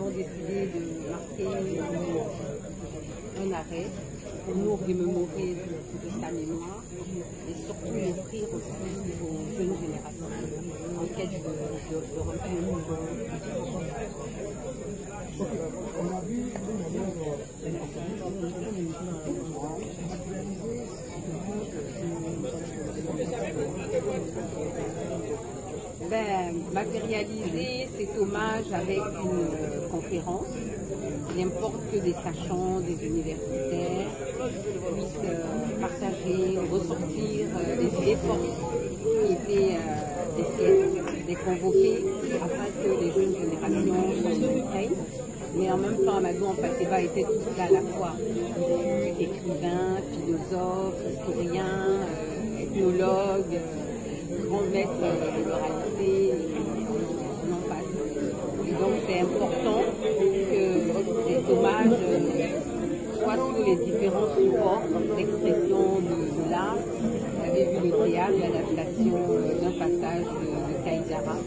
avons décidé de marquer un arrêt pour nous remémorer de sa mémoire et surtout l'offrir aussi aux jeunes générations en quête de renouveau. Matérialiser cet hommage avec une conférence. Il importe que des sachants, des universitaires puissent partager, ressortir les idées fortes qui étaient des siècles, des convoqués, afin que les jeunes générations s'en imprègnent. Mais en même temps, Amadou Hampâté-Bâ était tout cela à la fois. Il fut écrivain, philosophe, historien, ethnologue, grand maître de moralité, on en passe. Et donc c'est important que cet hommage soit sur les différents supports d'expression de l'art. Vous avez vu le théâtre, l'adaptation d'un passage de Kaïdara,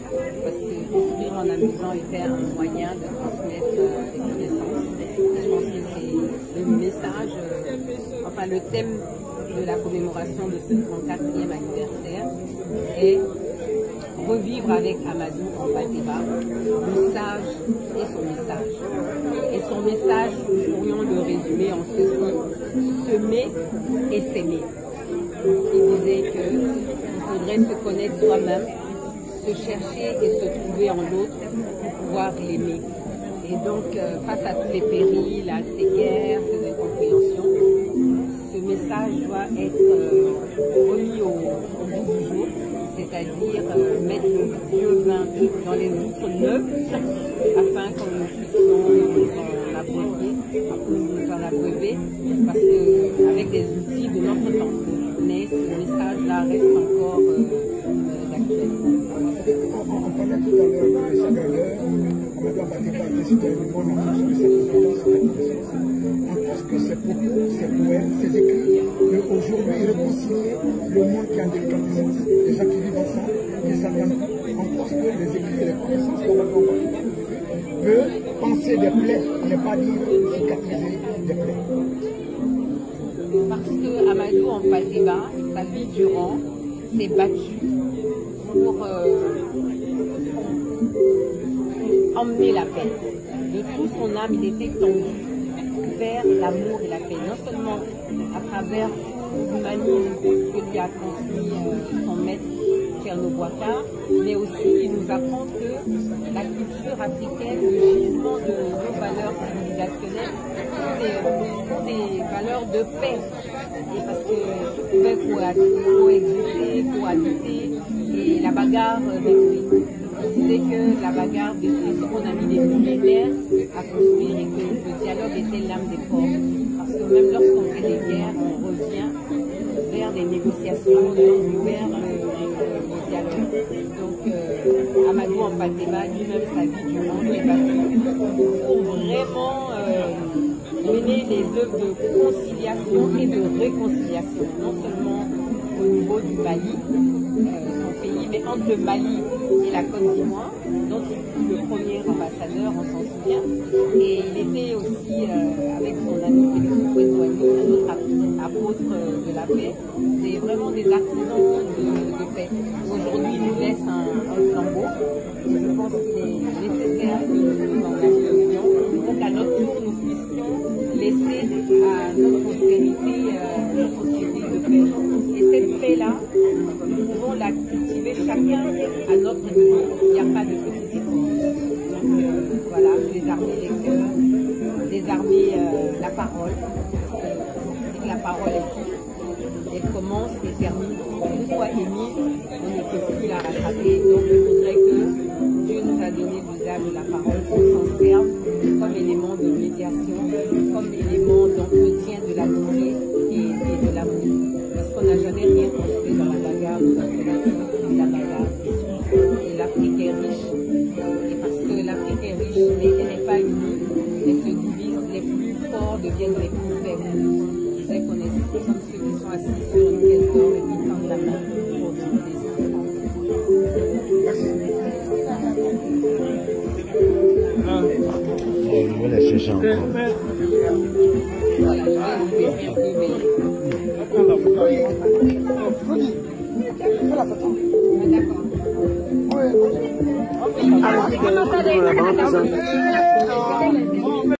parce que construire en amusant était un moyen de transmettre des connaissances. Je pense que c'est le message, enfin le thème de la commémoration de ce 34e anniversaire est revivre avec Amadou Hampâté-Bâ le sage et son message. Et son message, nous pourrions le résumer en ceci: semer et s'aimer. Il disait qu'il faudrait se connaître soi-même, se chercher et se trouver en l'autre pour pouvoir l'aimer. Et donc, face à tous les périls, à ces guerres, ces incompréhensions, ce message doit être remis au bout du jour, c'est-à-dire mettre le vieux vin dans les outres neuves afin que nous puissions nous en abreuver, parce qu'avec des outils de notre temps. Mais ce message-là reste encore d'actualité. On parlait tout à l'heure de sa valeur. Amadou Hampâté-Bâ était citoyen du monde en fonction de cette expérience. On pense que ses propos, ses poèmes, ses écrits peuvent aujourd'hui réconcilier le monde qui est en délicatesse. Les gens qui vivent ensemble, les s'entendent. On pense que les écrits et les connaissances d'Amadou Hampâté-Bâ peuvent penser des plaies, ne pas dire cicatriser des plaies. Parce que Amadou Hampâté-Bâ, sa vie durant, s'est battu pour emmener la paix. De toute son âme, il était tendu vers l'amour et la paix. Non seulement à travers l'humanisme que lui a transmis son maître Thierno Boubacar, mais aussi il nous apprend que la culture africaine, le gisement de nos valeurs civilisationnelles, sont des valeurs de paix. Et parce que tout pouvait coexister, cohabiter, et la bagarre détruit. Il disait que la bagarre détruit ce qu'on a mis des millénaires à construire et que le dialogue était l'âme des forces. Parce que même lorsqu'on fait des guerres, on revient vers les négociations, vers le dialogue. Donc Amadou Hampâté-Bâ, lui-même, sa vie du monde, s'est battu pour vraiment mener les œuvres de conciliation et de réconciliation, non seulement au niveau du Mali, son pays, mais entre le Mali et la Côte d'Ivoire, dont il fut le premier ambassadeur, on s'en souvient. Et il était aussi, avec son ami Félix Houphouët-Boigny, un autre apôtre de la paix. C'est vraiment des artisans de paix. Aujourd'hui, il nous laisse un flambeau. Et je pense qu'il est nécessaire que nous en avions pour qu'à notre tour, nous puissions laisser à notre postérité une société de paix. Et cette paix-là, nous pouvons la cultiver chacun à notre niveau. Il n'y a pas de petit effort. Donc voilà, désarmer les cœurs, désarmer la parole, parce que la parole est tout. Elle commence et termine. Une fois émise, on ne peut plus la rattraper. Donc il faudrait que Dieu nous a donné l'usage de la parole, qu'on s'en serve comme élément de médiation, comme élément d'entretien de l'amitié et de l'amour. Parce qu'on n'a jamais rien construit dans la bagarre de notre nature, la bagarre. Et l'Afrique est riche. Et parce que l'Afrique est riche, mais elle n'est pas unie, elle se divise, les plus forts deviennent les plus faibles. Je sais qu'on est comme ceux qui sont assis sur une caisse d'or et qui tendent la main pour trouver des enfants. Merci. Je vais les chercher encore. Voilà, je vais vous Fais la photo. D'accord. Oui. Oui.